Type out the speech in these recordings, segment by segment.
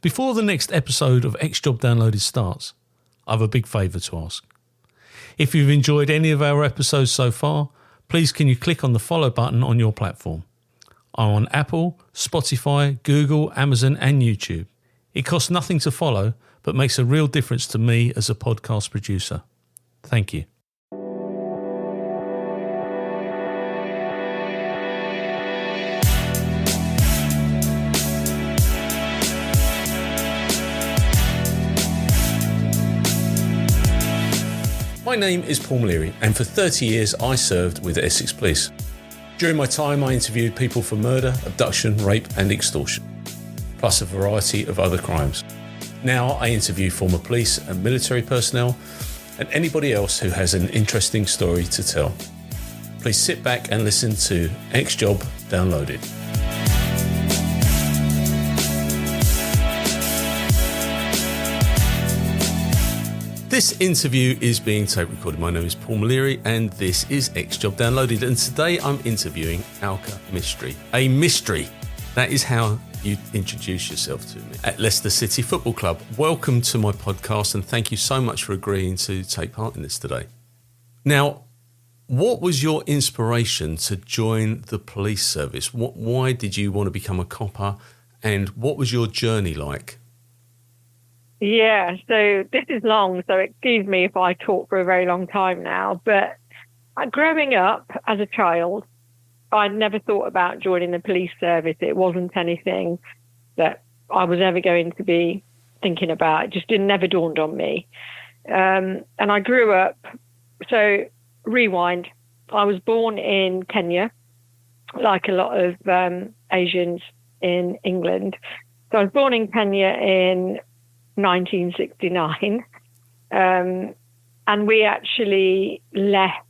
Before the next episode of X Job Downloaded starts, I have a big favour to ask. If you've enjoyed any of our episodes so far, please can you click on the follow button on your platform. I'm on Apple, Spotify, Google, Amazon and YouTube. It costs nothing to follow, but makes a real difference to me as a podcast producer. Thank you. My name is Paul Maleary, and for 30 years I served with the Essex Police. During my time I interviewed people for murder, abduction, rape and extortion, plus a variety of other crimes. Now I interview former police and military personnel and anybody else who has an interesting story to tell. Please sit back and listen to X Job Downloaded. This interview is being tape recorded. My name is Paul Maleary and this is X Job Downloaded, and today I'm interviewing Alka Mistry. A mystery. That is how you introduce yourself to me. At Leicester City Football Club. Welcome to my podcast and thank you so much for agreeing to take part in this today. Now, what was your inspiration to join the police service? Why did you want to become a copper and what was your journey like? Yeah, so this is long, so excuse me if I talk for a very long time now, but growing up as a child, I'd never thought about joining the police service. It wasn't anything that I was ever going to be thinking about. It just never dawned on me. And I grew up, so rewind, I was born in Kenya, like a lot of Asians in England. So I was born in Kenya in 1969, and we actually left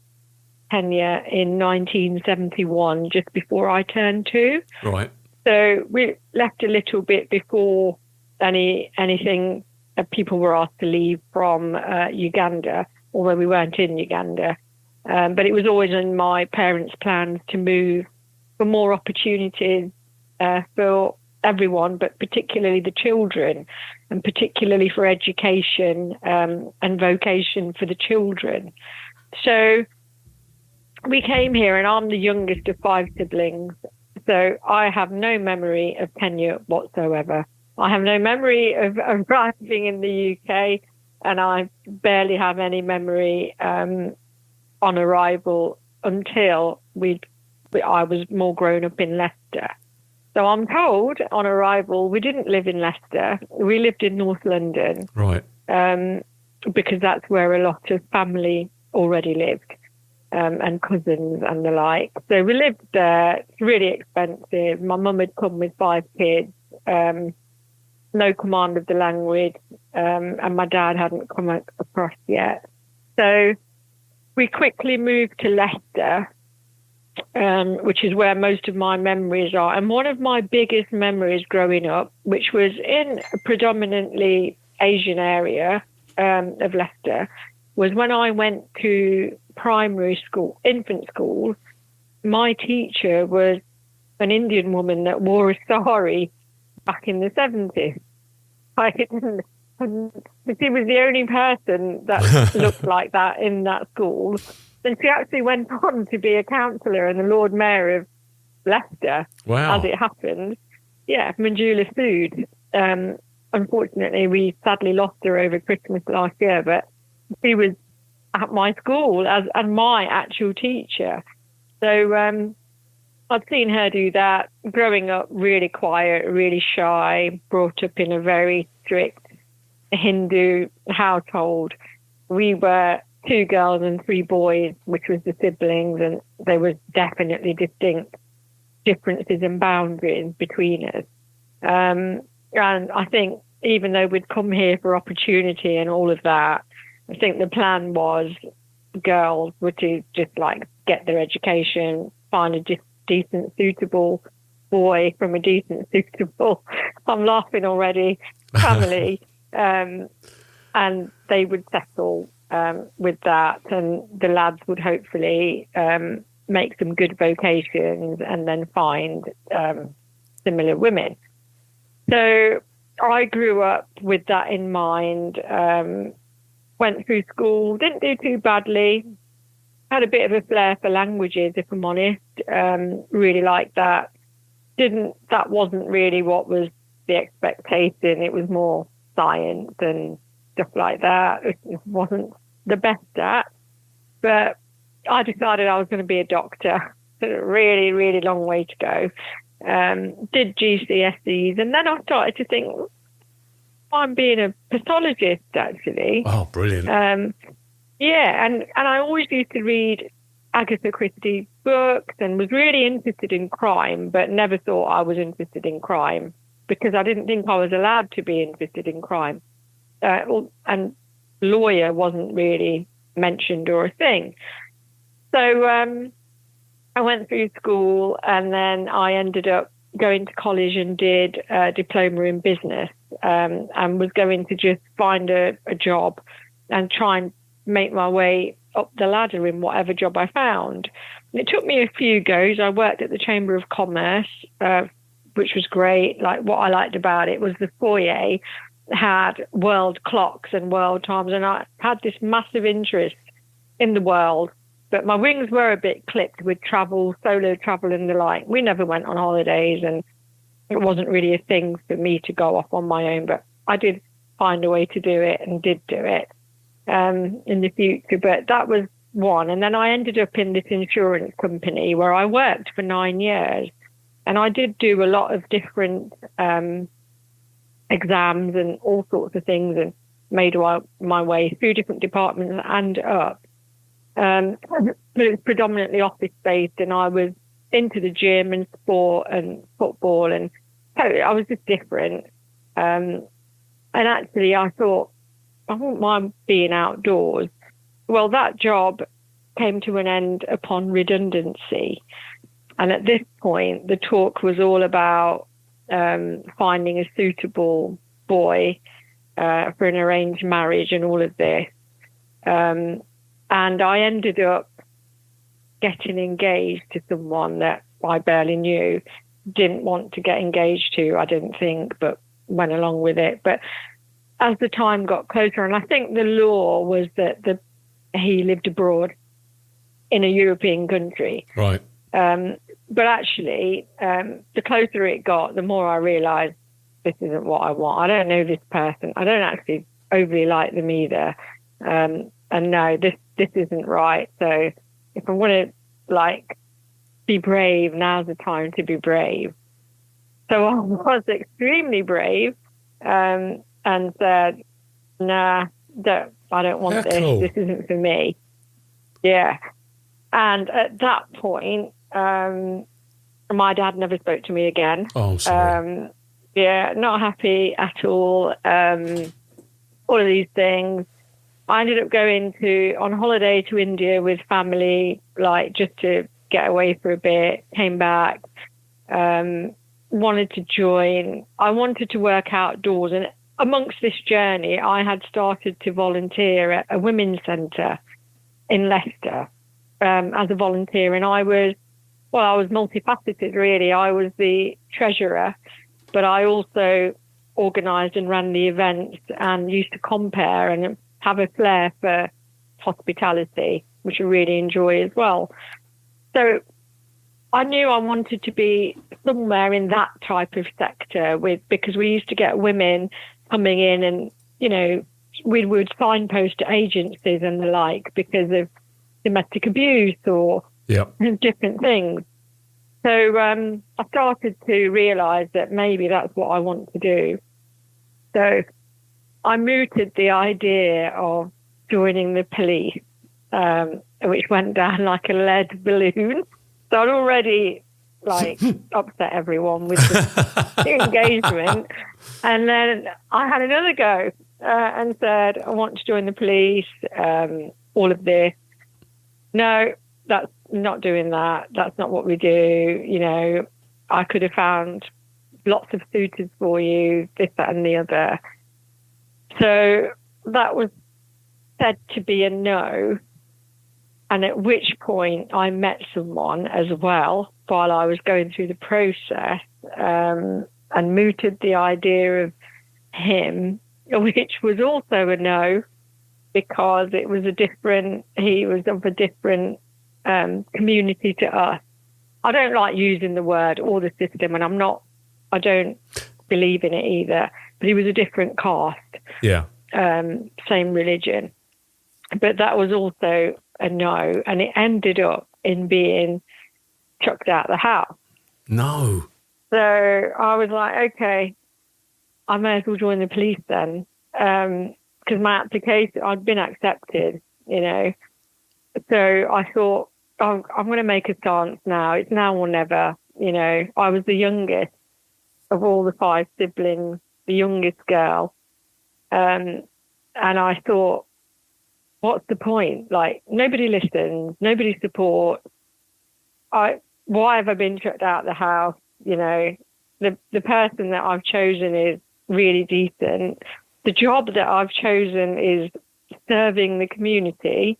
Kenya in 1971, just before I turned 2. Right. So we left a little bit before anything people were asked to leave from Uganda, although we weren't in Uganda. But it was always in my parents' plans to move for more opportunities for everyone, but particularly the children, and particularly for education and vocation for the children. So we came here, and I'm the youngest of 5 siblings. So I have no memory of Kenya whatsoever. I have no memory of arriving in the UK, and I barely have any memory on arrival until I was more grown up in Leicester. So I'm told on arrival, we didn't live in Leicester. We lived in North London. Right. Because that's where a lot of family already lived, and cousins and the like. So we lived there. It's really expensive. My mum had come with 5 kids, no command of the language, and my dad hadn't come across yet. So we quickly moved to Leicester, which is where most of my memories are. And one of my biggest memories growing up, which was in a predominantly Asian area of Leicester, was when I went to primary school, infant school. My teacher was an Indian woman that wore a sari back in the 70s. She was the only person that looked like that in that school. And she actually went on to be a councillor and the Lord Mayor of Leicester, wow, as it happened. Yeah, Manjula Sood. Unfortunately, we sadly lost her over Christmas last year, but she was at my school as my actual teacher. So I've seen her do that. Growing up really quiet, really shy, brought up in a very strict Hindu household. We were 2 girls and 3 boys, which was the siblings, and there was definitely distinct differences and boundaries between us. And I think even though we'd come here for opportunity and all of that, I think the plan was girls were to just like get their education, find a decent, suitable boy from a decent, suitable, I'm laughing already, family, and they would settle with that, and the lads would hopefully make some good vocations and then find similar women. So I grew up with that in mind. Went through school, didn't do too badly. Had a bit of a flair for languages, if I'm honest. Really liked that. That wasn't really what was the expectation. It was more science and stuff like that. It wasn't the best at. But I decided I was going to be a doctor. It's a really, really long way to go. Did GCSEs, and then I started to think, I'm being a pathologist, actually. Oh, brilliant. Yeah, and I always used to read Agatha Christie books and was really interested in crime, but never thought I was interested in crime because I didn't think I was allowed to be interested in crime. And lawyer wasn't really mentioned or a thing. So I went through school, and then I ended up going to college and did a diploma in business, and was going to just find a job and try and make my way up the ladder in whatever job I found. And it took me a few goes. I worked at the Chamber of Commerce, which was great. Like, what I liked about it was the foyer had world clocks and world times, and I had this massive interest in the world. But my wings were a bit clipped with travel, solo travel and the like. We never went on holidays, and it wasn't really a thing for me to go off on my own. But I did find a way to do it and did do it in the future. But that was one. And then I ended up in this insurance company where I worked for 9 years. And I did do a lot of different exams and all sorts of things, and made my way through different departments and up. But it was predominantly office-based, and I was into the gym and sport and football, and I was just different. And actually, I thought, I wouldn't mind being outdoors. Well, that job came to an end upon redundancy. And at this point, the talk was all about finding a suitable boy for an arranged marriage and all of this. And I ended up getting engaged to someone that I barely knew, didn't want to get engaged to, I didn't think, but went along with it. But as the time got closer, and I think the law was that he lived abroad in a European country. Right. But actually, the closer it got, the more I realised this isn't what I want. I don't know this person. I don't actually overly like them either. And no, this isn't right. So if I want to be brave, now's the time to be brave. So I was extremely brave, and said, nah, I don't want this. Cool. This isn't for me. Yeah. And at that point, my dad never spoke to me again. Oh, I'm sorry. Yeah, not happy at all. All of these things. I ended up going on holiday to India with family, just to get away for a bit, came back, wanted to join. I wanted to work outdoors. And amongst this journey, I had started to volunteer at a women's centre in Leicester as a volunteer. And I was multifaceted, really. I was the treasurer, but I also organised and ran the events and used to compare and have a flair for hospitality, which I really enjoy as well. So I knew I wanted to be somewhere in that type of sector because we used to get women coming in and, we would signpost to agencies and the like because of domestic abuse or different things. So I started to realise that maybe that's what I want to do. So I mooted the idea of joining the police, which went down like a lead balloon. So I'd already upset everyone with the engagement. And then I had another go and said, I want to join the police, all of this. No, that's not doing that. That's not what we do. I could have found lots of suitors for you, this, that, and the other. So that was said to be a no. And at which point I met someone as well while I was going through the process and mooted the idea of him, which was also a no, because he was of a different community to us. I don't like using the word or the system, and I don't believe in it either, but he was a different caste. Yeah. Same religion. But that was also a no, and it ended up in being chucked out of the house. No. So I was like, okay, I may as well join the police then, because my application, I'd been accepted, you know. So I thought, oh, I'm going to make a stance now. It's now or never, you know. I was the youngest of all the 5 siblings, the youngest girl. And I thought, what's the point? Like, nobody listens, nobody supports. Why have I been chucked out of the house? You know, the person that I've chosen is really decent. The job that I've chosen is serving the community.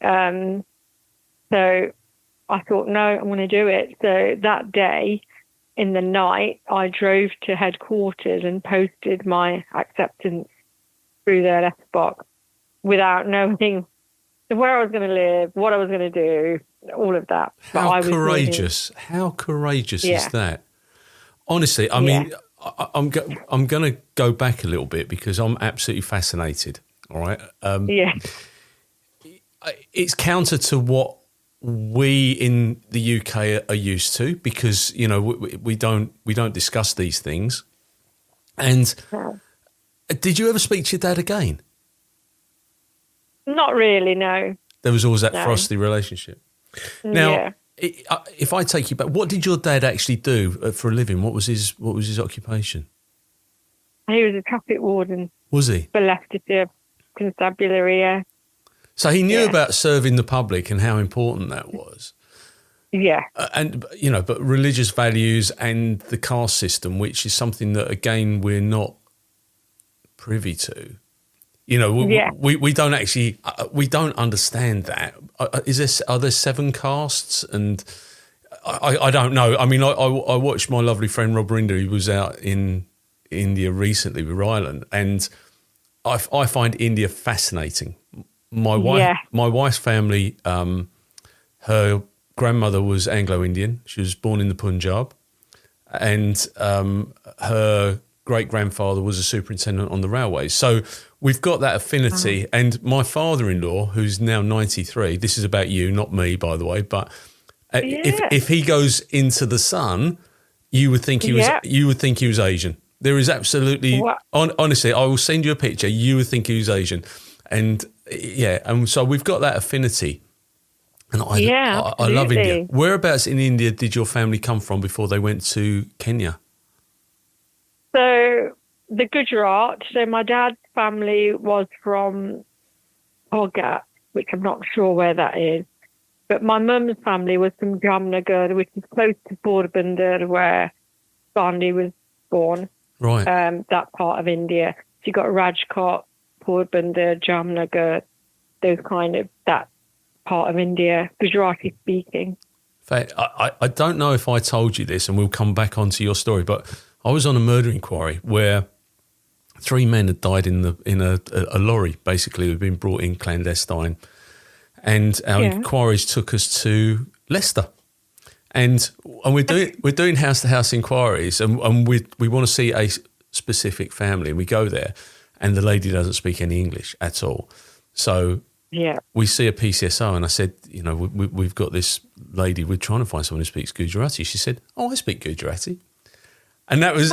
So I thought, no, I'm going to do it. So that day, in the night, I drove to headquarters and posted my acceptance through their letterbox without knowing where I was going to live, what I was going to do, all of that. How courageous! How courageous is that? Honestly, I mean, I'm going to go back a little bit because I'm absolutely fascinated. All right. It's counter to what we in the UK are used to, because you know we don't discuss these things. And did you ever speak to your dad again? Not really, no. There was always that frosty relationship. Now, if I take you back, what did your dad actually do for a living? What was his occupation? He was a traffic warden. Was he? For Leicestershire Constabulary, yeah. So he knew about serving the public and how important that was. Yeah. And, you know, but religious values and the caste system, which is something that, again, we're not privy to. You know, we don't actually, we don't understand that. Are there 7 castes? And I don't know. I mean, I watched my lovely friend Rob Rinder, who was out in India recently with Ryland, and I find India fascinating. My wife's family, her grandmother was Anglo-Indian. She was born in the Punjab, and her great-grandfather was a superintendent on the railways. So we've got that affinity. And my father-in-law, who's now 93, this is about you, not me, by the way, but if he goes into the sun, you would think he was Asian. There is absolutely, honestly, I will send you a picture. You would think he was Asian. And and so we've got that affinity. And I love India. Whereabouts in India did your family come from before they went to Kenya? So the Gujarat. So my dad's family was from Bhogat, which I'm not sure where that is. But my mum's family was from Jamnagar, which is close to Porbandar, where Gandhi was born. Right. That part of India. So you got Rajkot, Porbandar, Jamnagar, those kind of, that part of India, Gujarati speaking. In fact, I don't know if I told you this, and we'll come back onto your story, but I was on a murder inquiry where 3 men had died in a lorry, basically, who'd been brought in clandestine. And our inquiries took us to Leicester. And we're doing house-to-house inquiries, and we want to see a specific family, and we go there, and the lady doesn't speak any English at all. So we see a PCSO, and I said, you know, we've got this lady, we're trying to find someone who speaks Gujarati. She said, oh, I speak Gujarati. And that was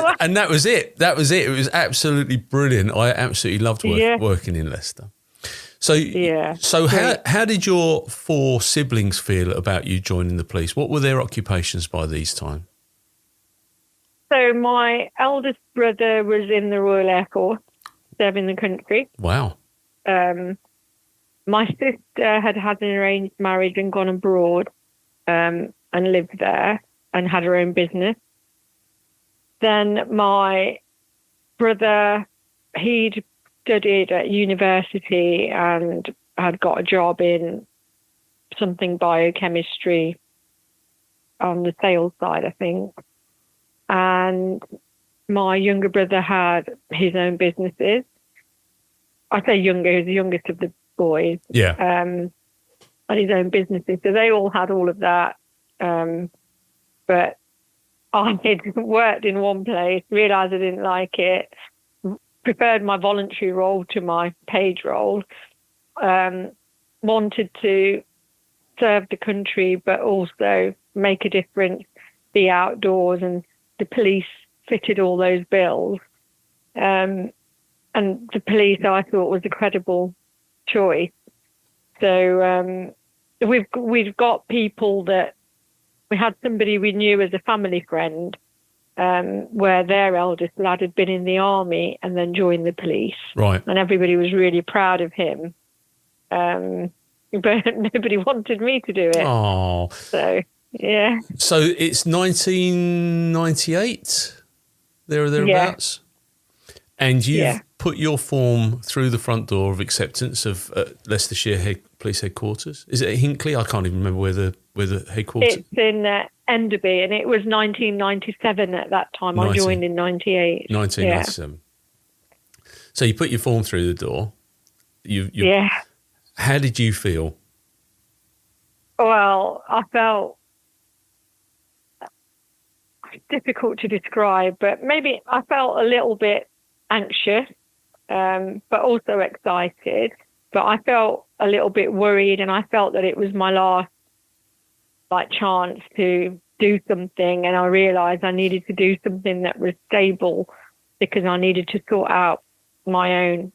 it. That was it. It was absolutely brilliant. I absolutely loved working in Leicester. So how did your 4 siblings feel about you joining the police? What were their occupations by these times? So my eldest brother was in the Royal Air Force, serving the country. Wow. My sister had an arranged marriage and gone abroad and lived there and had her own business. Then my brother, he'd studied at university and had got a job in something biochemistry on the sales side, I think. And my younger brother had his own businesses. I say younger, he was the youngest of the boys. Yeah. Had his own businesses. So they all had all of that. But I had worked in one place, realised I didn't like it, preferred my voluntary role to my paid role, wanted to serve the country, but also make a difference, be outdoors, and the police fitted all those bills. And the police, I thought, was a credible choice. So we've got people that we had somebody we knew as a family friend, where their eldest lad had been in the army and then joined the police. Right. And everybody was really proud of him. But nobody wanted me to do it. Oh. So, yeah. So it's 1998, there or thereabouts? Yeah. And you've put your form through the front door of acceptance of Leicestershire Police Headquarters. Is it at Hinckley? I can't even remember where the headquarters. It's in Enderby, and it was 1997 at that time. I joined in 98. 1997. Yeah. So you put your form through the door. Yeah. How did you feel? Well, I felt difficult to describe, but maybe I felt a little bit anxious, but also excited. But I felt a little bit worried, and I felt that it was my last chance to do something, and I realised I needed to do something that was stable because I needed to sort out my own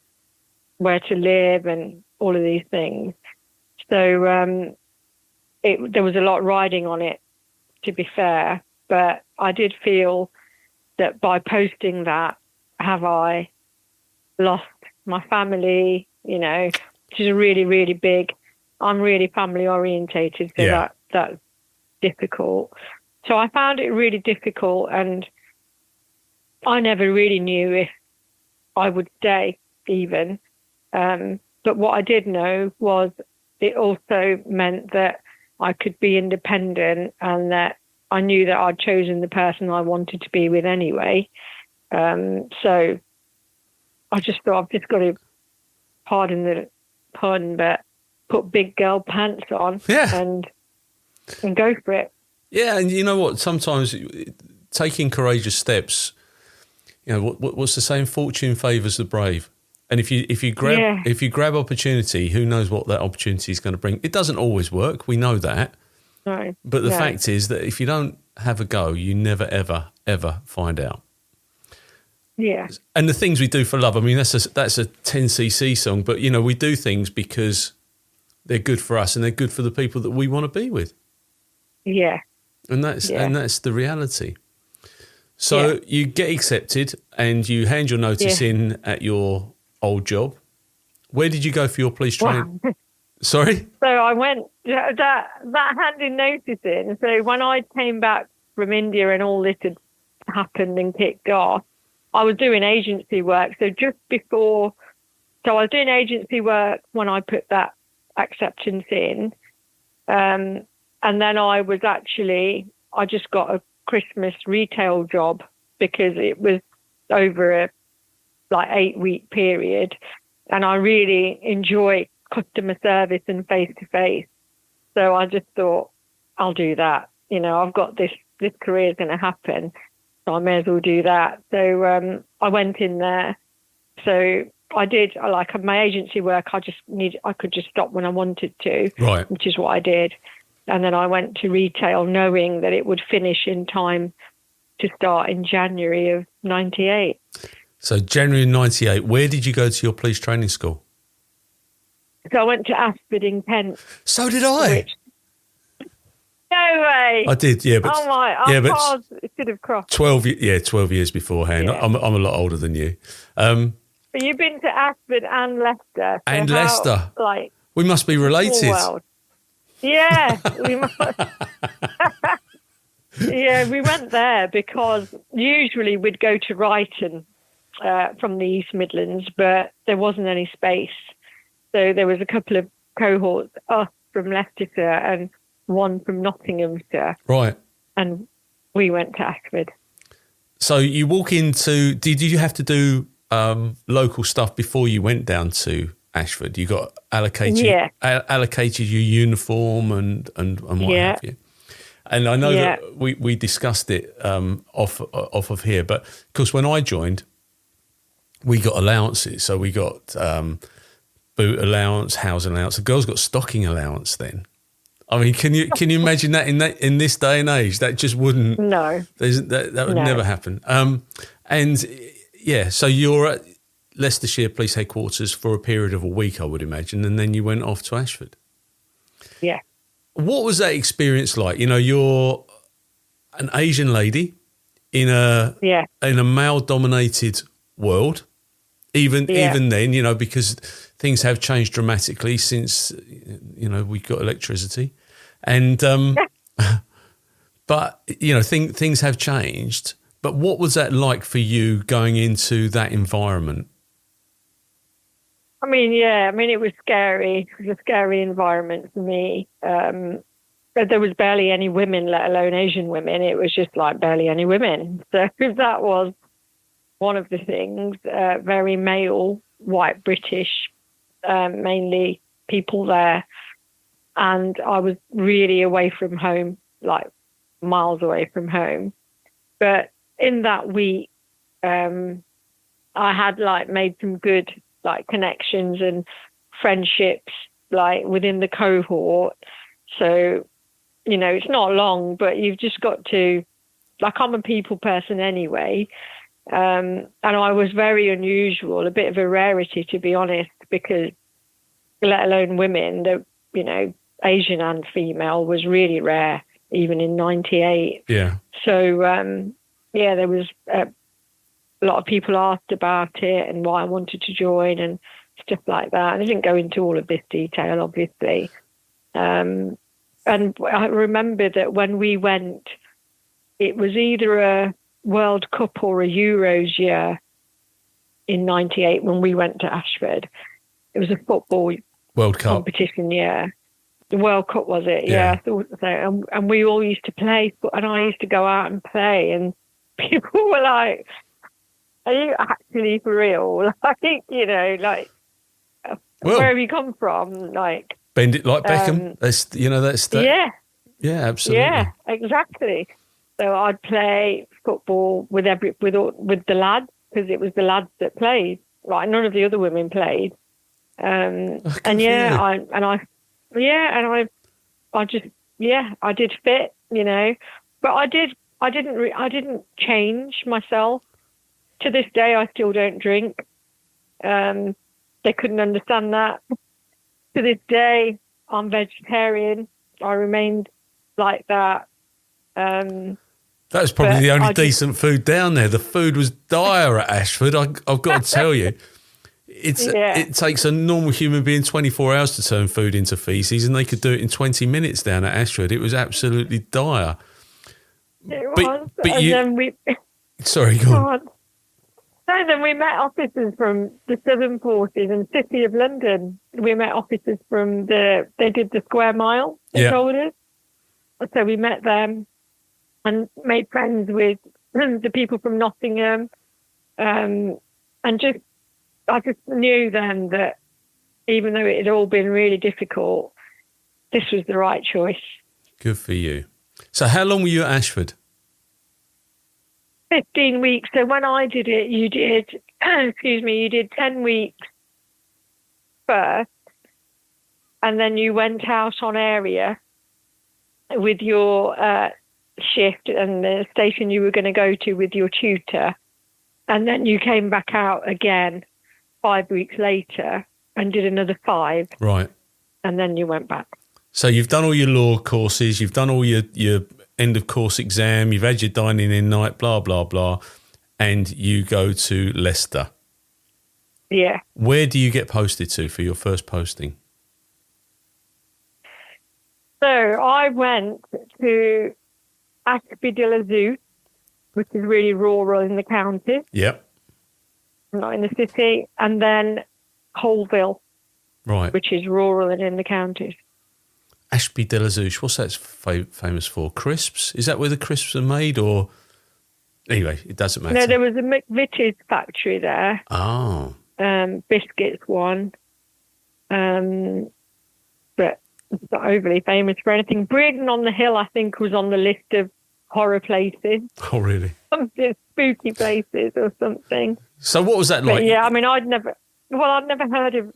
where to live and all of these things. So there was a lot riding on it, to be fair, but I did feel that by posting that, have I lost my family, which is really, really big. I'm really family orientated, so that's difficult. So I found it really difficult, and I never really knew if I would stay even. But what I did know was it also meant that I could be independent, and that I knew that I'd chosen the person I wanted to be with anyway. So I just thought, I've just got to, pardon the pun, but put big girl pants on and go for it. Yeah, and you know what? Sometimes taking courageous steps, what's the saying? Fortune favours the brave. And if you grab opportunity, who knows what that opportunity is going to bring? It doesn't always work. We know that. No. But the fact is that if you don't have a go, you never, ever, ever find out. Yeah. And the things we do for love, I mean, that's a 10cc song, but, we do things because they're good for us and they're good for the people that we want to be with. Yeah. And that's the reality. So you get accepted and you hand your notice in at your old job. Where did you go for your police training? Wow. Sorry? So I went, that handing notice in. So when I came back from India and all this had happened and kicked off, I was doing agency work. So I was doing agency work when I put that acceptance in. And then I just got a Christmas retail job because it was over a 8-week period. And I really enjoy customer service and face-to-face. So I just thought, I'll do that. I've got this career is going to happen. So I may as well do that. So I went in there. So I did, my agency work, I could just stop when I wanted to, right, which is what I did. And then I went to retail knowing that it would finish in time to start in January of 98. So January 98, where did you go to your police training school? So I went to Ashford in Kent. So did I. No way. I did, yeah. But, oh my, our paths should have crossed. 12 years beforehand. Yeah. I'm a lot older than you. But you've been to Ashford and Leicester. And Leicester. We must be related. World. Yeah, we must. Yeah, we went there because usually we'd go to Brighton from the East Midlands, but there wasn't any space. So there was a couple of cohorts, us from Leicestershire and one from Nottinghamshire. Right. And we went to Ashford. So you walk into. Did you have to do local stuff before you went down to Ashford? You got allocated your uniform and what have you. And I know that we discussed it off of here, but of course when I joined, we got allowances. So we got boot allowance, house allowance. The girls got stocking allowance then. I mean, can you imagine that in this day and age? That just wouldn't. No, that would never happen. And yeah, so you're at Leicestershire Police Headquarters for a period of a week, I would imagine, and then you went off to Ashford. Yeah. What was that experience like? You know, you're an Asian lady in a male-dominated world. Even then, you know, because things have changed dramatically since, you know, we got electricity, and but you know, things have changed. But what was that like for you going into that environment? I mean, it was scary. It was a scary environment for me. But there was barely any women, let alone Asian women. It was just like barely any women. So that was one of the things. Very male, white British, mainly people there. And I was really away from home, like miles away from home. But in that week, I had like made some good like connections and friendships like within the cohort. So, you know, it's not long, but you've just got to, like, I'm a people person anyway. And I was very unusual, a bit of a rarity, to be honest, because let alone women, the, you know, Asian and female was really rare, even in 98. Yeah. So, there was a lot of people asked about it and why I wanted to join and stuff like that. And I didn't go into all of this detail, obviously. And I remember that when we went, it was either a World Cup or a Euros year in 98 when we went to Ashford. It was a football World Cup competition year. The World Cup, was it? Yeah. I thought so. And we all used to play, and I used to go out and play, and people were like, "Are you actually for real?" Like, you know, like, where have you come from? Like, bend it like Beckham. That's yeah, absolutely, yeah, exactly. So I'd play football with the lads, because it was the lads that played. Like, none of the other women played. I did fit, you know, but I didn't change myself. To this day, I still don't drink. They couldn't understand that. To this day, I'm vegetarian. I remained like that. That's probably the only decent food down there. The food was dire at Ashford. I've got to tell you. It takes a normal human being 24 hours to turn food into feces, and they could do it in 20 minutes down at Ashford. It was absolutely dire. It was. Sorry, go on. So then we met officers from the Southern Forces and City of London. We met officers from they did the square mile, they told us. So we met them and made friends with the people from Nottingham. And I just knew then that even though it had all been really difficult, this was the right choice. Good for you. So how long were you at Ashford? 15 weeks. So when I did it, you did 10 weeks first, and then you went out on area with your shift and the station you were going to go to with your tutor, and then you came back out again 5 weeks later and did another 5. Right. And then you went back. So you've done all your law courses, you've done all your end of course exam, you've had your dining in night, blah, blah, blah, and you go to Leicester. Yeah. Where do you get posted to for your first posting? So I went to Ashby de la Zoo, which is really rural in the county. Yep. Not in the city. And then Holville, right, which is rural and in the counties. Ashby de la Zoo, what's that famous for? Crisps? Is that where the crisps are made, or? Anyway, it doesn't matter. No, there was a McVitie's factory there. Oh. Biscuits one. But it's not overly famous for anything. Breeden on the Hill, I think, was on the list of horror places. Oh, really? Something spooky places or something. So what was that like? But yeah, I mean, I'd never heard of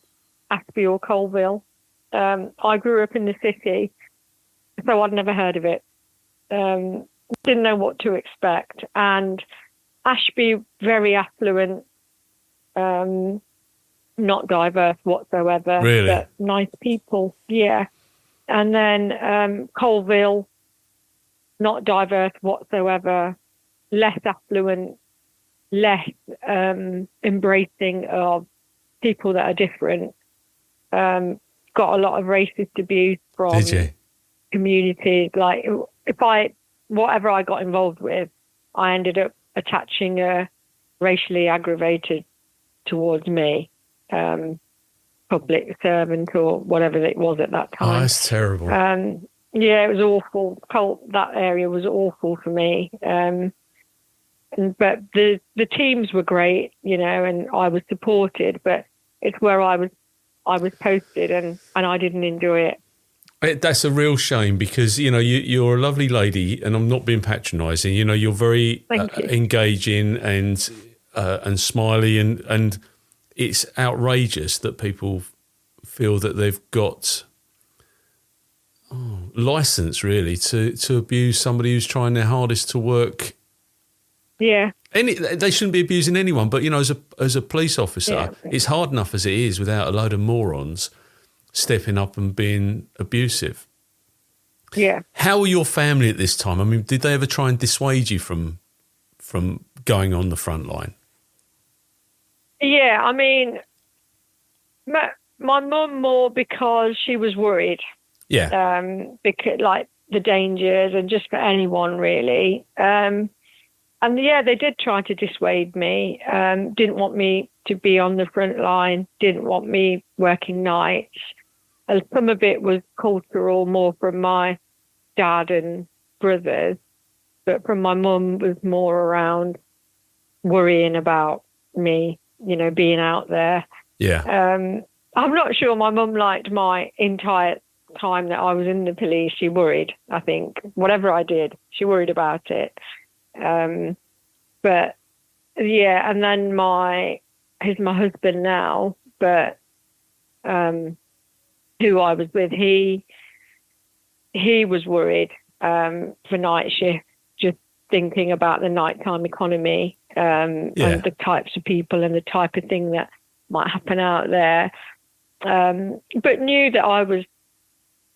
Ashby or Colville. I grew up in the city, so I'd never heard of it. Didn't know what to expect. And Ashby, very affluent, not diverse whatsoever. Really? But nice people, yeah. And then Colville, not diverse whatsoever, less affluent, less embracing of people that are different. Got a lot of racist abuse from communities. Like, whatever I got involved with, I ended up attaching a racially aggravated towards me, public servant or whatever it was at that time. Oh, that's terrible. Yeah, it was awful. That area was awful for me. But the teams were great, and I was supported, but it's where I was posted and I didn't enjoy it. That's a real shame because, you're a lovely lady and I'm not being patronising. You're very engaging and smiley and it's outrageous that people feel that they've got license really to abuse somebody who's trying their hardest to work. Yeah. They shouldn't be abusing anyone, but as a police officer, it's hard enough as it is without a load of morons stepping up and being abusive. Yeah. How were your family at this time? I mean, did they ever try and dissuade you from going on the front line? Yeah, I mean, my mum more because she was worried. Yeah. Because like the dangers and just for anyone really. And yeah, they did try to dissuade me. Didn't want me to be on the front line. Didn't want me working nights. And some of it was cultural, more from my dad and brothers, but from my mum was more around worrying about me, being out there. Yeah. I'm not sure my mum liked my entire time that I was in the police. She worried, I think. Whatever I did, she worried about it. But yeah, and then he's my husband now, but who I was with, he was worried for night shift, just thinking about the nighttime economy and the types of people and the type of thing that might happen out there. But knew that I was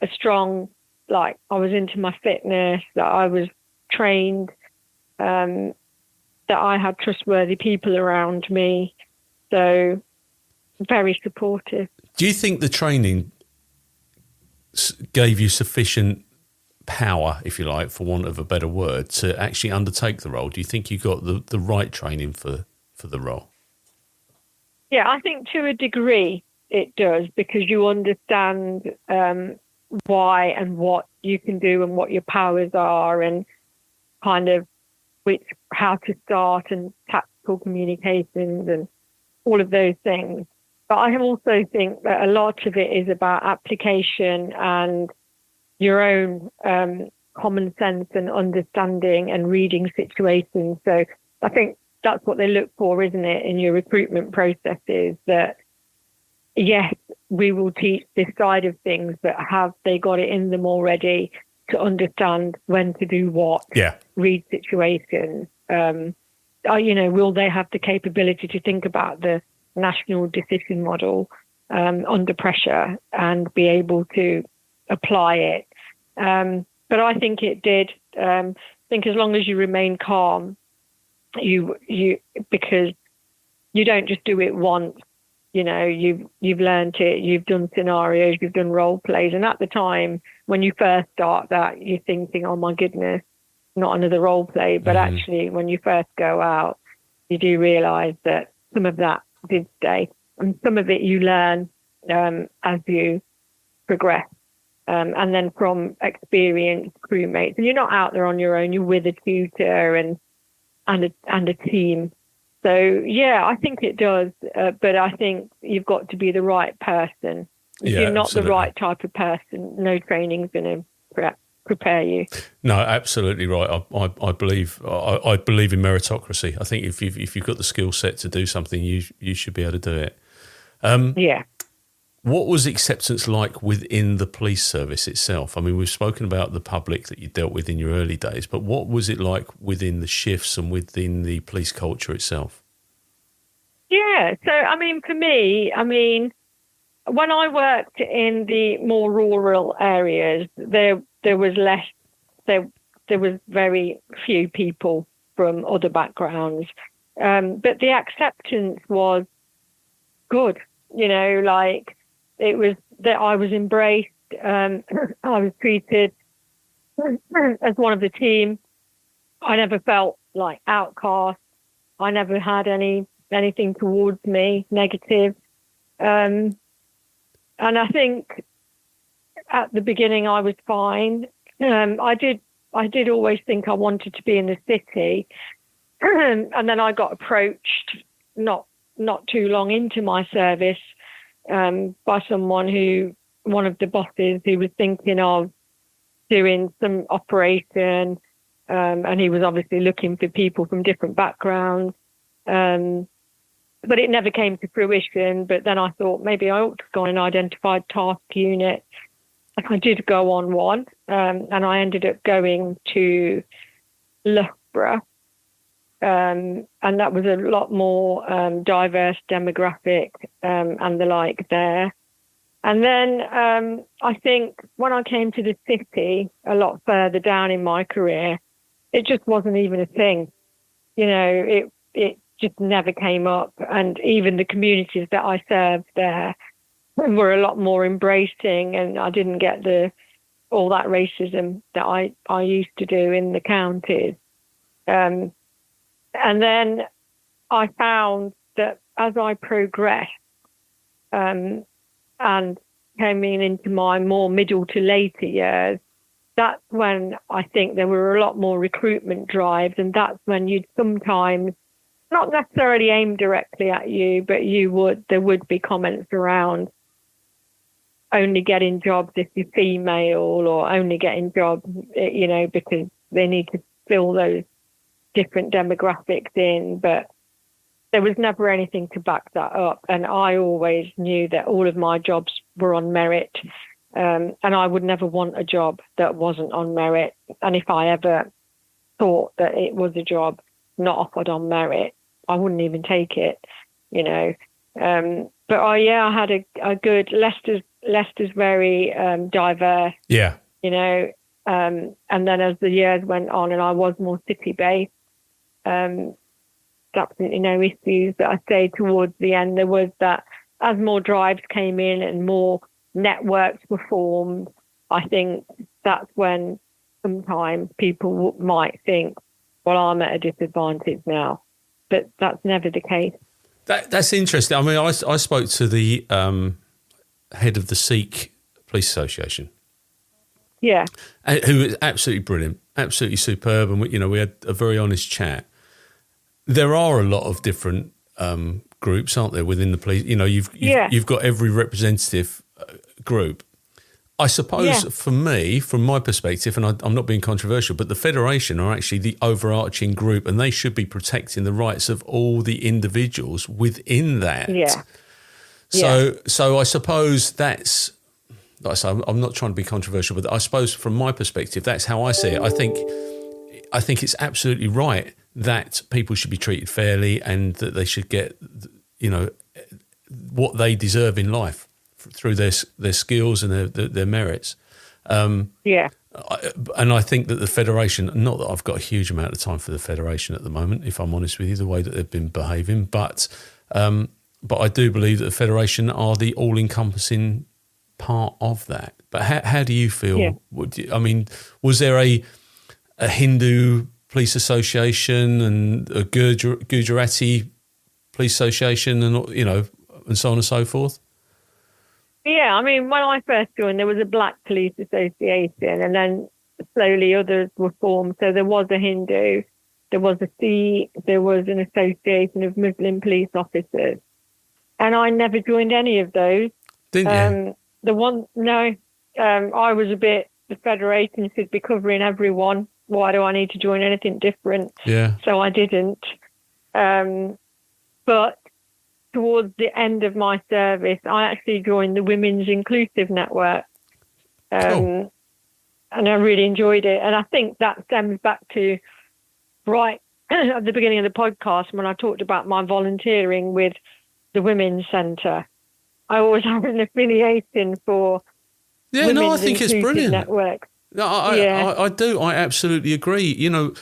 a strong, like I was into my fitness, that I was trained, that I had trustworthy people around me. So very supportive. Do you think the training gave you sufficient power, if you like, for want of a better word, to actually undertake the role? Do you think you got the right training for the role? Yeah, I think to a degree it does, because you understand why and what you can do and what your powers are and kind of how to start and tactical communications and all of those things. But I also think that a lot of it is about application and your own common sense and understanding and reading situations. So I think that's what they look for, isn't it, in your recruitment processes, that yes, we will teach this side of things, but have they got it in them already to understand when to do what, read situations? Will they have the capability to think about the national decision model under pressure and be able to apply it? But I think it did. I think as long as you remain calm, you because you don't just do it once. You've learned it. You've done scenarios. You've done role plays. And at the time when you first start that, you're thinking, "Oh my goodness, not another role play." But actually, when you first go out, you do realise that some of that did stay, and some of it you learn as you progress. And then from experienced crewmates, and you're not out there on your own, you're with a tutor and and a team. So yeah, I think it does, but I think you've got to be the right person. If you're not the right type of person, no training's going to prepare you. No, absolutely right. I believe in meritocracy. I think if you've got the skill set to do something, you should be able to do it. Yeah. What was acceptance like within the police service itself? I mean, we've spoken about the public that you dealt with in your early days, but what was it like within the shifts and within the police culture itself? Yeah. So, I mean, for me, when I worked in the more rural areas, there was less, there was very few people from other backgrounds. But the acceptance was good, like it was that I was embraced. I was treated as one of the team. I never felt like outcast. I never had anything towards me negative. And I think at the beginning I was fine. I did always think I wanted to be in the city. And then I got approached not too long into my service by one of the bosses who was thinking of doing some operation, and he was obviously looking for people from different backgrounds. But it never came to fruition. But then I thought maybe I ought to go on an identified task unit. I did go on one, and I ended up going to Leicester. And that was a lot more diverse demographic and the like there. And then I think when I came to the city, a lot further down in my career, it just wasn't even a thing. It just never came up. And even the communities that I served there were a lot more embracing, and I didn't get all that racism that I used to do in the counties. And then I found that as I progressed and came into my more middle to later years, that's when I think there were a lot more recruitment drives, and that's when you'd sometimes not necessarily aim directly at you, but there would be comments around only getting jobs if you're female, or only getting jobs, because they need to fill those different demographics in. But there was never anything to back that up. And I always knew that all of my jobs were on merit. And I would never want a job that wasn't on merit. And if I ever thought that it was a job not offered on merit, I wouldn't even take it, But I had a good, Leicester's very diverse. Yeah. And then as the years went on and I was more city-based, absolutely no issues. But I'd say towards the end, there was that as more drives came in and more networks were formed, I think that's when sometimes people might think, well, I'm at a disadvantage now. But that's never the case. That's interesting. I mean, I spoke to the head of the Sikh Police Association. Yeah. Who was absolutely brilliant, absolutely superb. And, we had a very honest chat. There are a lot of different groups, aren't there, within the police? You've got every representative group. I suppose for me, from my perspective, and I'm not being controversial, but the Federation are actually the overarching group, and they should be protecting the rights of all the individuals within that. Yeah. So I suppose that's, like I say, I'm not trying to be controversial, but I suppose from my perspective, that's how I see it. I think it's absolutely right that people should be treated fairly and that they should get, what they deserve in life through their skills and their merits. And I think that the Federation, not that I've got a huge amount of time for the Federation at the moment, if I'm honest with you, the way that they've been behaving, but I do believe that the Federation are the all-encompassing part of that. But how do you feel? Yeah. Was there a Hindu police association and a Gujarati police association and so on and so forth? Yeah, when I first joined, there was a Black Police Association, and then slowly others were formed. So there was a Hindu, there was an association of Muslim police officers. And I never joined any of those. Didn't you? I was a bit, the federation should be covering everyone. Why do I need to join anything different? Yeah. So I didn't. But towards the end of my service, I actually joined the Women's Inclusive Network. Cool. And I really enjoyed it. And I think that stems back to right at the beginning of the podcast when I talked about my volunteering with the Women's Centre. I always have an affiliation for I think it's brilliant. Network. No, I do. I absolutely agree. You know,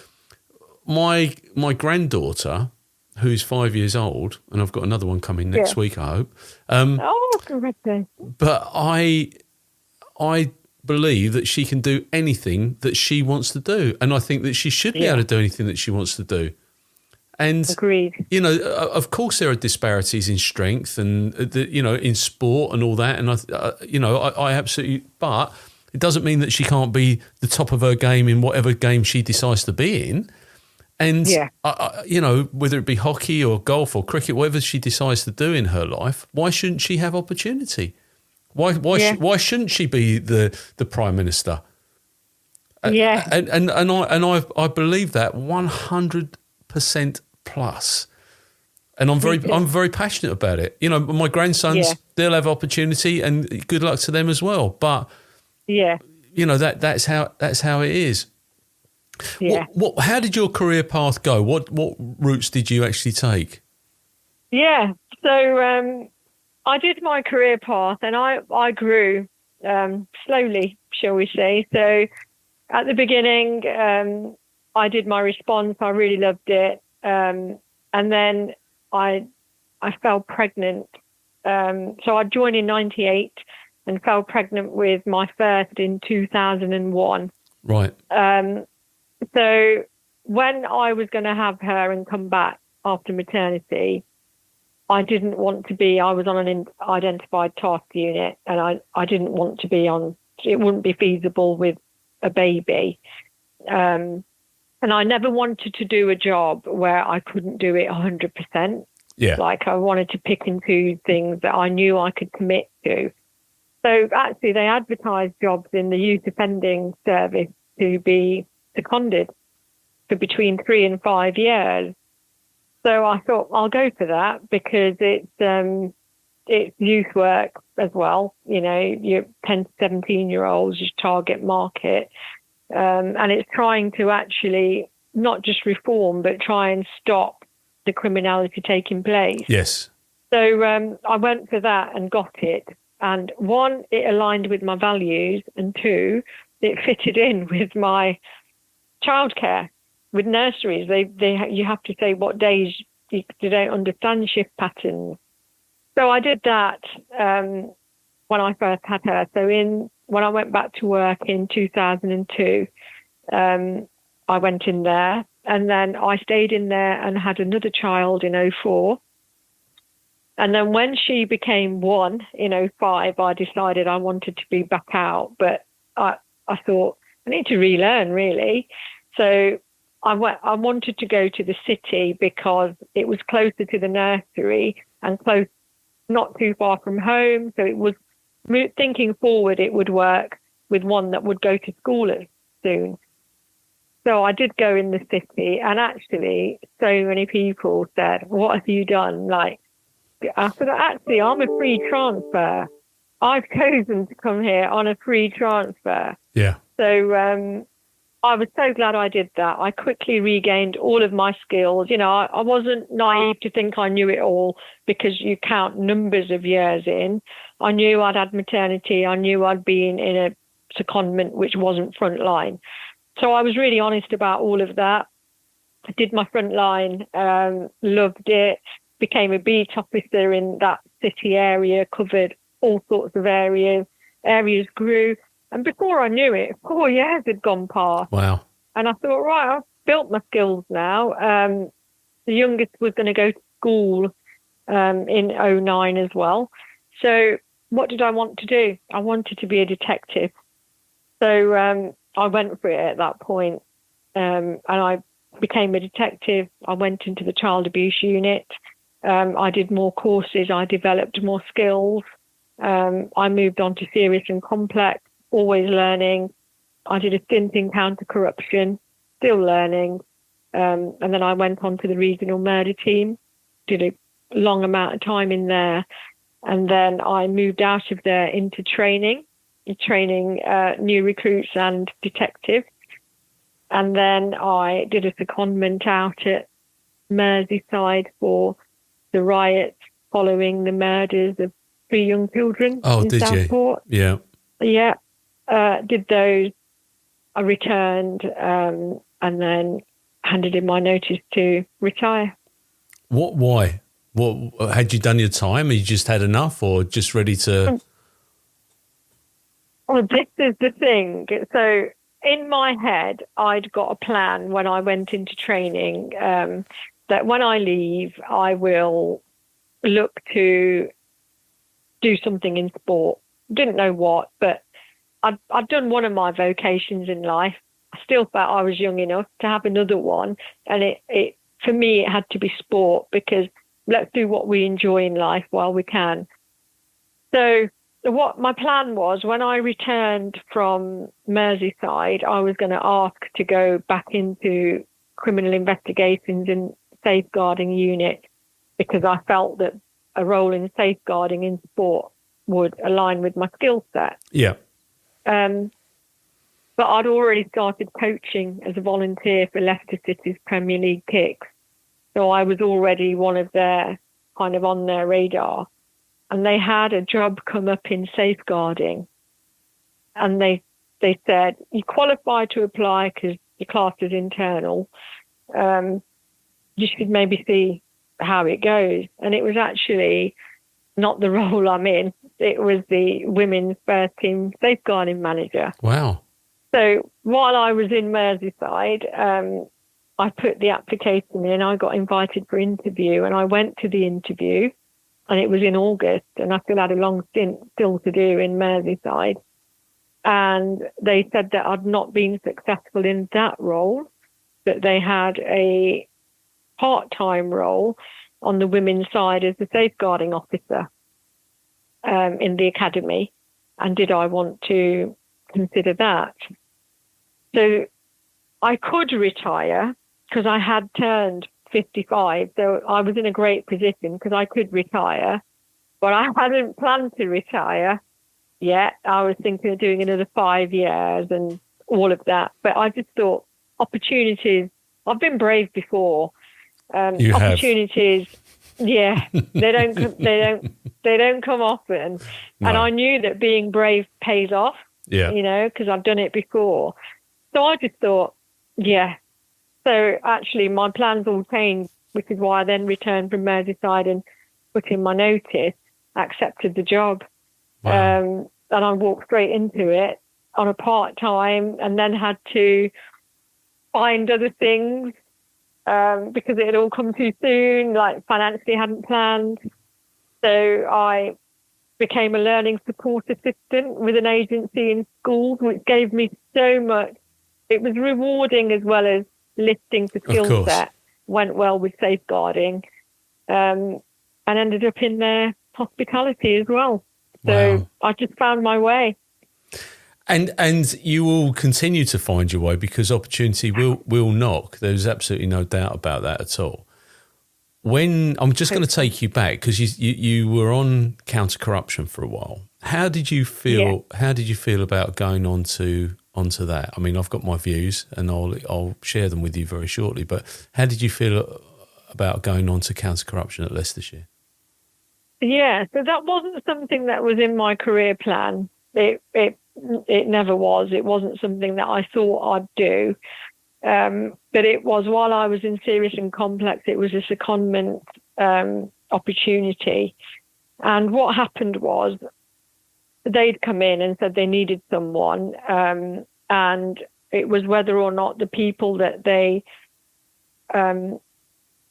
my granddaughter, who's 5 years old, and I've got another one coming next week, I hope. Congratulations. But I believe that she can do anything that she wants to do. And I think that she should be able to do anything that she wants to do. And, agreed. You know, of course there are disparities in strength and, in sport and all that. And, I absolutely, but it doesn't mean that she can't be the top of her game in whatever game she decides to be in. And, whether it be hockey or golf or cricket, whatever she decides to do in her life, why shouldn't she have opportunity? Why shouldn't she be the Prime Minister? Yeah. And I believe that 100% plus. And I'm very passionate about it. You know, my grandsons, they'll have opportunity and good luck to them as well. But that's how it is. Yeah. How did your career path go? What routes did you actually take? Yeah. So I did my career path and I grew slowly, shall we say. So at the beginning, I did my response. I really loved it. And then I fell pregnant. So I joined in 98 and fell pregnant with my first in 2001. Right. So when I was going to have her and come back after maternity, I didn't want to be, I was on an identified task unit and I didn't want to be on, it wouldn't be feasible with a baby. And I never wanted to do a job where I couldn't do it 100%. Yeah. Like I wanted to pick and choose things that I knew I could commit to. So actually they advertised jobs in the youth offending service to be seconded for between 3 and 5 years. So I thought I'll go for that because it's youth work as well. You know, you're 10 to 17-year-olds, your target market. And it's trying to actually not just reform, but try and stop the criminality taking place. Yes. So I went for that and got it. And one, it aligned with my values. And two, it fitted in with my childcare. With nurseries, you have to say what days you don't understand shift patterns. So I did that when I first had her. So when I went back to work in 2002, I went in there and then I stayed in there and had another child in 2004. And then when she became 1 in 2005, I decided I wanted to be back out. But I thought I need to relearn really. So I wanted to go to the city because it was closer to the nursery and close, not too far from home. So it was thinking forward, it would work with one that would go to school soon. So I did go in the city, and actually so many people said, what have you done? Like, I said, actually, I'm a free transfer. I've chosen to come here on a free transfer. Yeah. So I was so glad I did that. I quickly regained all of my skills. You know, I wasn't naive to think I knew it all because you count numbers of years in. I knew I'd had maternity. I knew I'd been in a secondment which wasn't frontline. So I was really honest about all of that. I did my frontline, loved it, became a beat officer in that city area, covered all sorts of areas. Areas grew. And before I knew it, 4 years had gone past. Wow. And I thought, right, I've built my skills now. The youngest was going to go to school in 2009 as well. So what did I want to do? I wanted to be a detective. So I went for it at that point. And I became a detective. I went into the child abuse unit. I did more courses. I developed more skills. I moved on to serious and complex, always learning. I did a stint in counter-corruption, still learning. And then I went on to the regional murder team, did a long amount of time in there. And then I moved out of there into training new recruits and detectives. And then I did a secondment out at Merseyside for the riots following the murders of 3 young children in Southport. Yeah. Yeah. Did those. I returned and then handed in my notice to retire. Why? What had you done your time? Or you just had enough, or just ready to? Well, this is the thing. So in my head, I'd got a plan when I went into training that when I leave, I will look to do something in sport. Didn't know what, but I'd done one of my vocations in life. I still felt I was young enough to have another one. And it for me, it had to be sport, because let's do what we enjoy in life while we can. So what my plan was, when I returned from Merseyside, I was going to ask to go back into criminal investigations in safeguarding unit, because I felt that a role in safeguarding in sport would align with my skill set. Yeah. But I'd already started coaching as a volunteer for Leicester City's Premier League kicks. So I was already one of their kind of on their radar. And they had a job come up in safeguarding. And they said, you qualify to apply because your class is internal. You should maybe see how it goes. And it was actually not the role I'm in. It was the women's first team safeguarding manager. Wow. So while I was in Merseyside, I put the application in. I got invited for interview, and I went to the interview, and it was in August, and I still had a long stint still to do in Merseyside. And they said that I'd not been successful in that role, that they had a part-time role on the women's side as a safeguarding officer in the academy. And did I want to consider that? So I could retire because I had turned 55. So I was in a great position because I could retire, but I hadn't planned to retire yet. I was thinking of doing another 5 years and all of that. But I just thought opportunities, I've been brave before. You opportunities, have. Yeah, they don't come often. No. And I knew that being brave pays off. Yeah, because I've done it before. So I just thought, yeah. So actually, my plans all changed, which is why I then returned from Merseyside and put in my notice, accepted the job, and I walked straight into it on a part-time, and then had to find other things because it had all come too soon, like financially hadn't planned. So I became a learning support assistant with an agency in schools, which gave me so much. It was rewarding as well as lifting the skill set, went well with safeguarding, and ended up in their hospitality as well. So I just found my way. And you will continue to find your way, because opportunity will knock. There's absolutely no doubt about that at all. When I'm just going to take you back, because you were on counter-corruption for a while. How did you feel? Yeah. How did you feel about going onto that? I mean, I've got my views, and I'll share them with you very shortly. But how did you feel about going on to counter-corruption at Leicestershire? Yeah, so that wasn't something that was in my career plan. It never was. It wasn't something that I thought I'd do. But it was, while I was in serious and complex, it was a secondment opportunity. And what happened was they'd come in and said they needed someone. And it was whether or not the people that they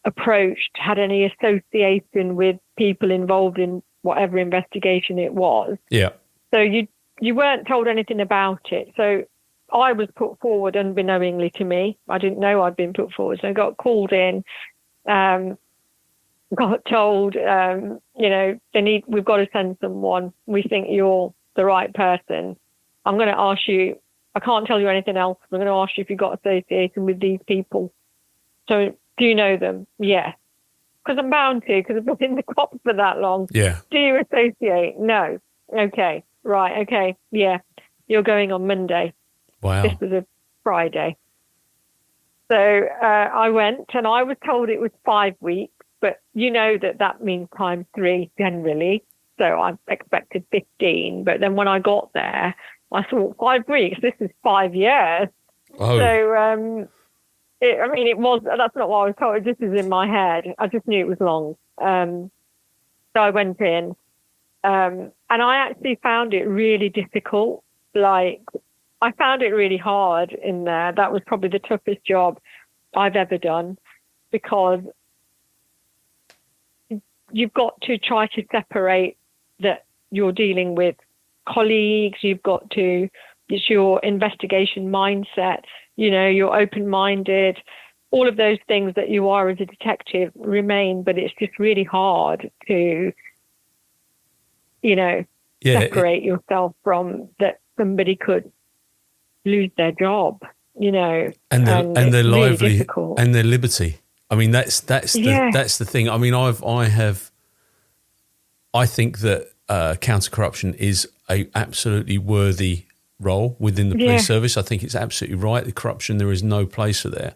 approached had any association with people involved in whatever investigation it was. Yeah. So you weren't told anything about it. So I was put forward unbeknowingly to me. I didn't know I'd been put forward. So I got called in, got told, we've got to send someone. We think you're the right person. I'm going to ask you, I can't tell you anything else. I'm going to ask you if you've got association with these people. So do you know them? Yeah. Because I'm bound to, because I've been in the cops for that long. Yeah. Do you associate? No. Okay. Right. Okay. Yeah. You're going on Monday. Wow. This was a Friday. So I went, and I was told it was 5 weeks, but you know that means times 3 generally. So I expected 15. But then when I got there, I thought 5 weeks, this is 5 years. Oh. So, it was, that's not what I was told. This is in my head. I just knew it was long. So I went in, and I actually found it really difficult. Like, I found it really hard in there. That was probably the toughest job I've ever done, because you've got to try to separate that you're dealing with colleagues. You've got to, it's your investigation mindset, you're open-minded. All of those things that you are as a detective remain, but it's just really hard to, separate yourself from that somebody could lose their job, and their lively difficult. and their liberty. I mean, that's the thing. I mean, I think that counter-corruption is a absolutely worthy role within the police service. I think it's absolutely right. The corruption, there is no place for there.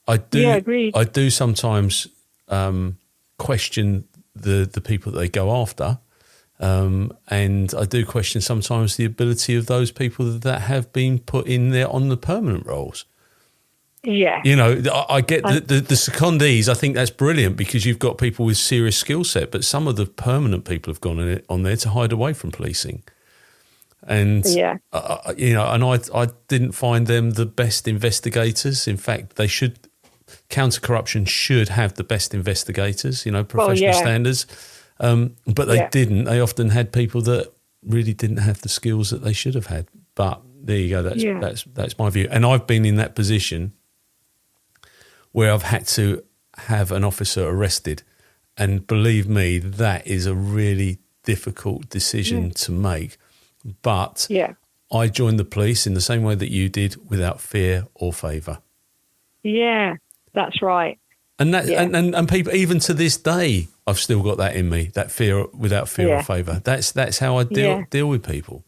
Agreed. I do sometimes question the people that they go after. And I do question sometimes the ability of those people that have been put in there on the permanent roles. Yeah. I get the secondees. I think that's brilliant, because you've got people with serious skill set, but some of the permanent people have gone on there to hide away from policing. And, and I didn't find them the best investigators. In fact, counter-corruption should have the best investigators, professional standards. But they didn't. They often had people that really didn't have the skills that they should have had. But there you go. That's my view. And I've been in that position where I've had to have an officer arrested. And believe me, that is a really difficult decision to make. But I joined the police in the same way that you did, without fear or favour. Yeah, that's right. And that and people, even to this day, I've still got that in me, that fear, without fear or favour. That's how I deal with people.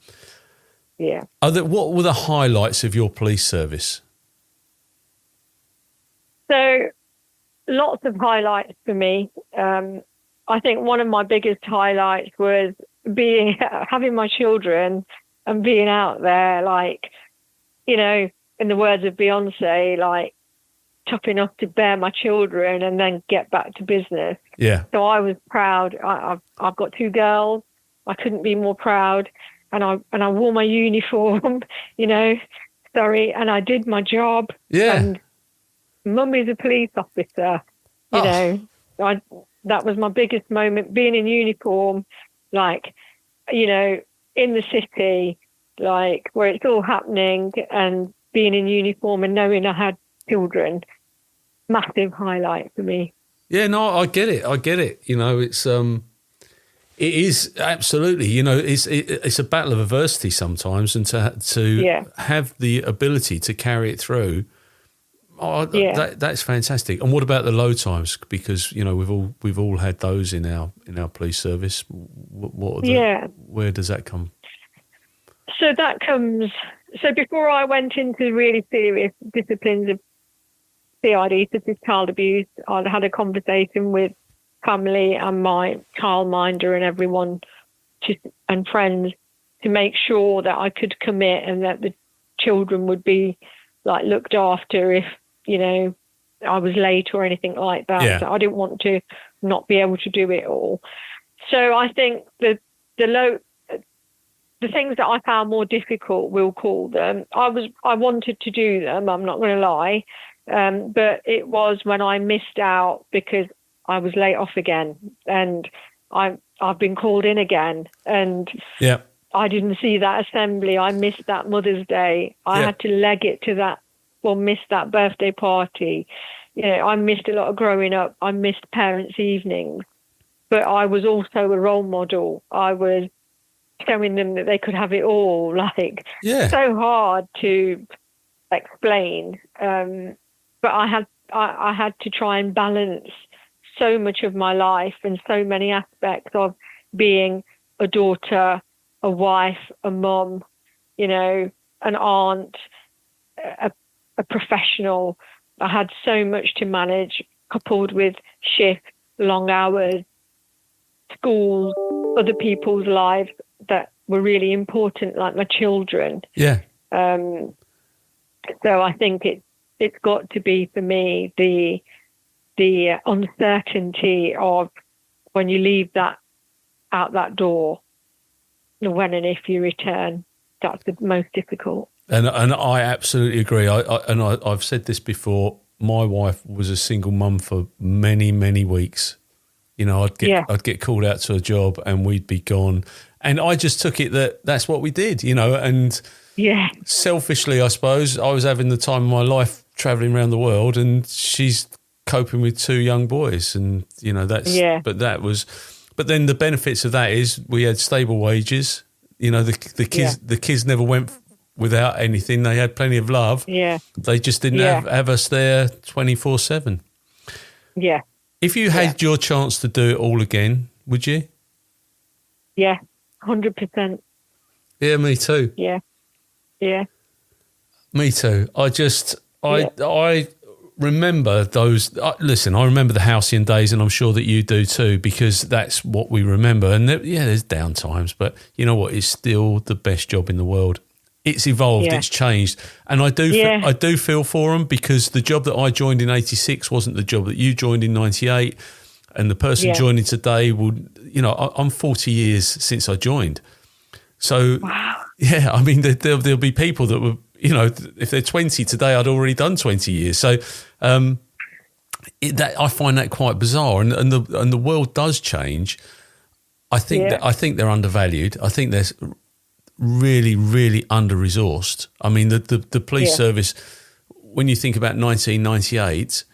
Yeah. What were the highlights of your police service? So, lots of highlights for me. I think one of my biggest highlights was having my children and being out there, like, in the words of Beyonce, like, tough enough to bear my children and then get back to business. Yeah. So I was proud. I've got 2 girls. I couldn't be more proud. And I wore my uniform, and I did my job. Yeah. And Mum is a police officer, that was my biggest moment, being in uniform, like, in the city, like, where it's all happening, and being in uniform and knowing I had children. Massive highlight for me. Yeah, no, I get it. It is absolutely, it's a battle of adversity sometimes, and to have the ability to carry it through. That's fantastic. And what about the low times? Because we've all had those in our police service. Where does that come? So that comes. So before I went into really serious disciplines of CID, such as child abuse, I had a conversation with family and my childminder and everyone and friends to make sure that I could commit and that the children would be like looked after if I was late or anything like that. Yeah. So I didn't want to not be able to do it all. So I think the things that I found more difficult, we'll call them, I wanted to do them, I'm not going to lie, but it was when I missed out because I was late off again, and I've been called in again, and I didn't see that assembly. I missed that Mother's Day. I had to leg it to that, or miss that birthday party. You know, I missed a lot of growing up. I missed parents' evenings. But I was also a role model. I was showing them that they could have it all. Like, so hard to explain. But I had to try and balance so much of my life and so many aspects of being a daughter, a wife, a mum, you know, an aunt, a professional. I had so much to manage, coupled with shifts, long hours, schools, other people's lives that were really important, like my children. Yeah. So I think it's got to be, for me, the uncertainty of when you leave out that door, when and if you return, that's the most difficult. And I absolutely agree. I've said this before. My wife was a single mum for many, many weeks. You know, I'd get called out to a job and we'd be gone. And I just took it that's what we did, you know. And selfishly, I suppose, I was having the time of my life travelling around the world, and she's coping with 2 young boys. And, you know, but then the benefits of that is we had stable wages. You know, the kids never went without anything. They had plenty of love. Yeah. They just didn't have us there 24/7. Yeah. If you had your chance to do it all again, would you? Yeah, 100%. Yeah, me too. Yeah. Yeah. Me too. I remember those. Listen, I remember the halcyon days, and I'm sure that you do too, because that's what we remember. And there's down times, but you know what? It's still the best job in the world. It's evolved, it's changed, and I do feel for them, because the job that I joined in '86 wasn't the job that you joined in '98, and the person joining today would, you know, I'm 40 years since I joined, so I mean there'll be people that were, you know, if they're 20 today, I'd already done 20 years, so I find that quite bizarre, and the world does change. I think they're undervalued. I think there's really, really under-resourced. I mean, the police service, when you think about 1998,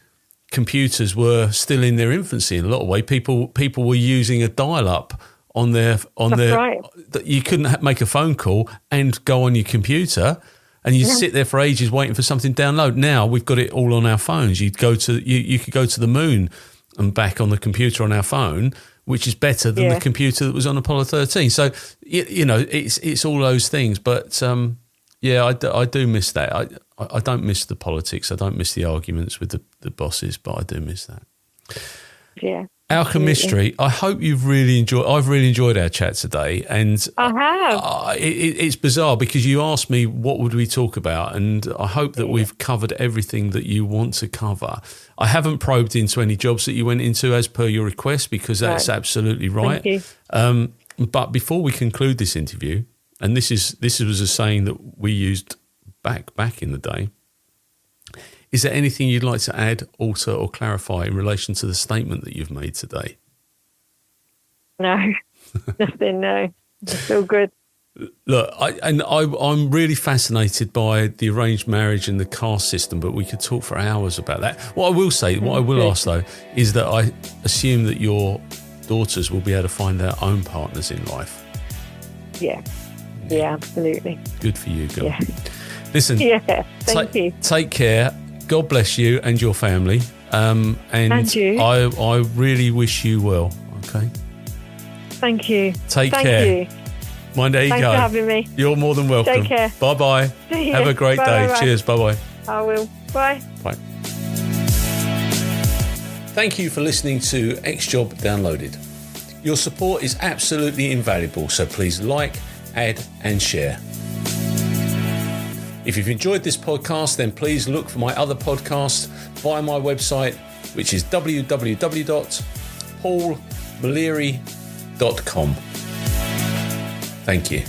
computers were still in their infancy in a lot of ways. People were using a dial-up on their. Right. You couldn't make a phone call and go on your computer, and you sit there for ages waiting for something to download. Now we've got it all on our phones. You could go to the moon and back on the computer on our phone, which is better than the computer that was on Apollo 13. So, you know, it's all those things. But, I do miss that. I don't miss the politics. I don't miss the arguments with the bosses, but I do miss that. Yeah. Alka Mistry, I hope I've really enjoyed our chat today. And I have. It's bizarre, because you asked me what would we talk about, and I hope that we've covered everything that you want to cover. I haven't probed into any jobs that you went into as per your request, because that's absolutely right. Thank you. But before we conclude this interview, and this was a saying that we used back in the day, is there anything you'd like to add, alter, or clarify in relation to the statement that you've made today? No, nothing. No, it's all good. Look, I'm really fascinated by the arranged marriage and the caste system, but we could talk for hours about that. What I will ask though, is that I assume that your daughters will be able to find their own partners in life. Yeah, absolutely. Good for you, girl. Yeah. Listen, thank you. Take care. God bless you and your family. And you. I really wish you well. Okay. Thank you. Take care. Thank you. Mind how you go. Thanks for having me. You're more than welcome. Take care. Bye-bye. Have a great day. Bye. Cheers. Bye-bye. I will. Bye. Bye. Thank you for listening to X Job Downloaded. Your support is absolutely invaluable, so please like, add, and share. If you've enjoyed this podcast, then please look for my other podcasts via my website, which is www.paulmaleary.com. Thank you.